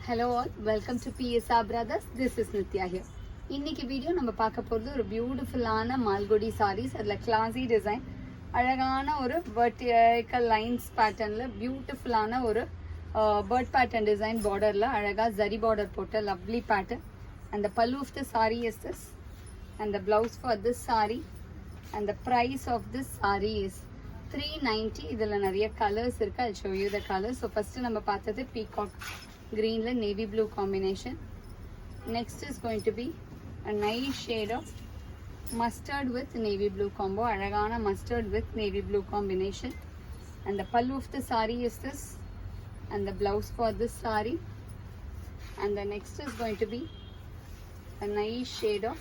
Hello all, welcome to PSR Brothers. This is Nitya here. இன்னைக்கு video நம்ம பார்க்க போகிறது ஒரு பியூட்டிஃபுல்லான மால்குடி சாரீஸ். அதில் கிளாஸி டிசைன், அழகான ஒரு வெர்டிக்கல் லைன்ஸ் பேட்டர்னில் பியூட்டிஃபுல்லான ஒரு பேர்ட் பேட்டர்ன் டிசைன் பார்டரில் அழகாக ஜரி பார்டர் போட்ட lovely pattern. And the pallu of the saree is this, and the blouse for this saree, and the price of this saree is 390. இதில் நிறைய கலர்ஸ் இருக்குது. I'll show you the colors. So first நம்ம பார்த்தது peacock greenல navy blue combination. Next is going to be a nice shade of mustard with navy blue combo. அழகான mustard with navy blue combination. And the pallu of the saree is this, and the blouse for this saree. And the next is going to be a nice shade of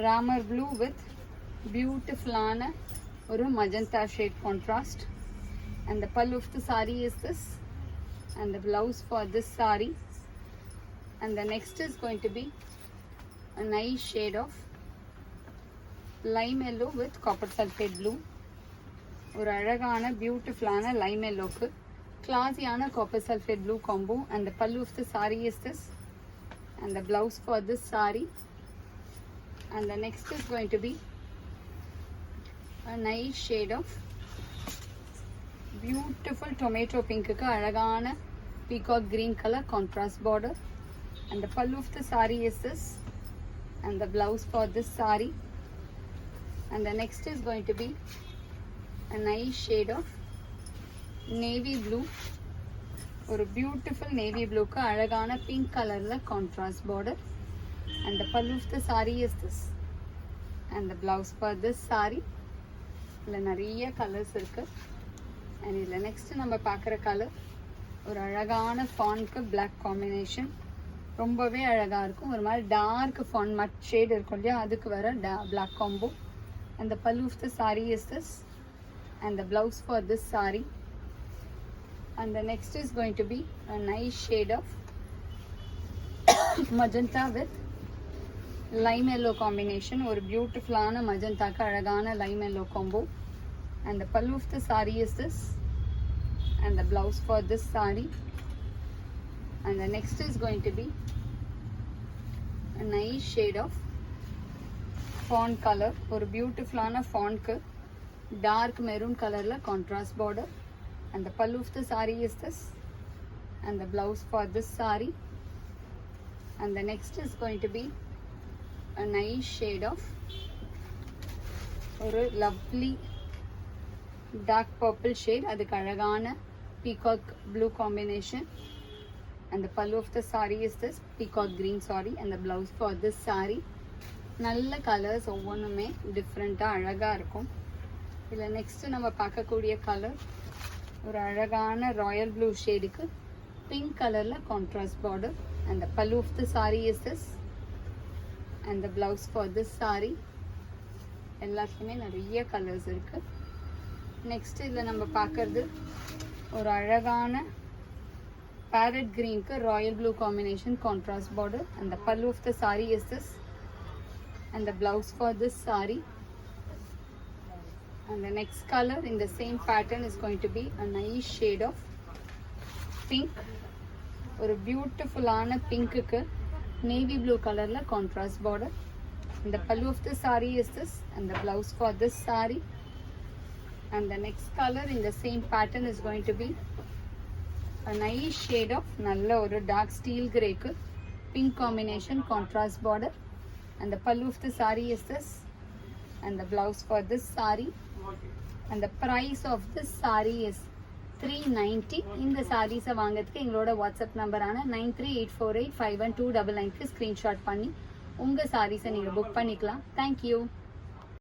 ramar blue with beautiful ஒரு magenta shade contrast. And the pallu of the saree is this, and the blouse for this saree. And the next is going to be a nice shade of lime yellow with copper sulphate blue. ஒரு அழகான பியூட்டிஃபுல்லான lime yellowக்கு கிளாஸியான copper sulphate blue combo. And the pallu of the saree is this, and the blouse for this saree. And the next is going to be a nice shade of beautiful tomato pink க்கு அழகான peacock green color contrast border. And the pallu of the saree is this, and the blouse for this saree. And the next is going to be a nice shade of navy blue, ஒரு beautiful navy blue க்கு அழகான pink colorல contrast border. And the pallu of the saree is this, and the blouse for this saree. இதில் நிறைய colours இருக்கு. And இதில் next நம்ம பார்க்குற colour ஒரு அழகான ஃபான்க்கு பிளாக் காம்பினேஷன். ரொம்பவே அழகாக இருக்கும். ஒரு மாதிரி டார்க் ஃபான் மட் ஷேட் இருக்கும் இல்லையா, அதுக்கு வர black combo. And the pallu of the saree is this, and the blouse for this saree. And the next is going to be a nice shade of magenta with lime yellow combination. ஒரு பியூட்டிஃபுல்லான மஜந்தாக்கு அழகான lime yellow combo. And the pallu of the saree is this, and the blouse for this saree. And the next is going to be a nice shade of fawn color. ஒரு பியூட்டிஃபுல்லான fawnக்கு dark maroon colorல contrast border. And the pallu of the saree is this, and the blouse for this saree. And the next is going to be a nice shade of ஒரு lovely dark purple shade, அதுக்கு அழகான peacock blue combination. And the pallu of the saree is this, peacock green sorry, and the blouse for this saree. நல்ல colours, ஒவ்வொன்றுமே டிஃப்ரெண்ட்டாக அழகாக இருக்கும். இதில் next நம்ம பார்க்கக்கூடிய கலர் ஒரு அழகான ராயல் ப்ளூ ஷேடுக்கு பிங்க் கலரில் contrast border. And the pallu of the saree is this, and the blouse for this saree. எல்லாத்துக்குமே நிறைய கலர்ஸ் இருக்குது. நெக்ஸ்ட் இதில் நம்ம பார்க்கறது ஒரு அழகான பேரட் க்ரீனுக்கு royal blue combination contrast border. And the pallu of the saree is this, and the blouse for this saree. And the next color in the same pattern is going to be a nice shade of pink. ஒரு பியூட்டிஃபுல்லான பிங்க்குக்கு navy blue கலரில் contrast border. And the pallu of the saree is this, and the blouse for this saree. And the next color in the same pattern is going to be a nice shade of நல்ல ஒரு dark steel grey க்கு pink combination contrast border. And the pallu of the saree is this, and the blouse for this saree. And the price of this saree is 390. இந்த சாரீஸை வாங்கிறதுக்கு எங்களோட WhatsApp நம்பரான 9384851299க்கு screenshot பண்ணி உங்கள் சாரீஸை நீங்கள் book பண்ணிக்கலாம். Thank you.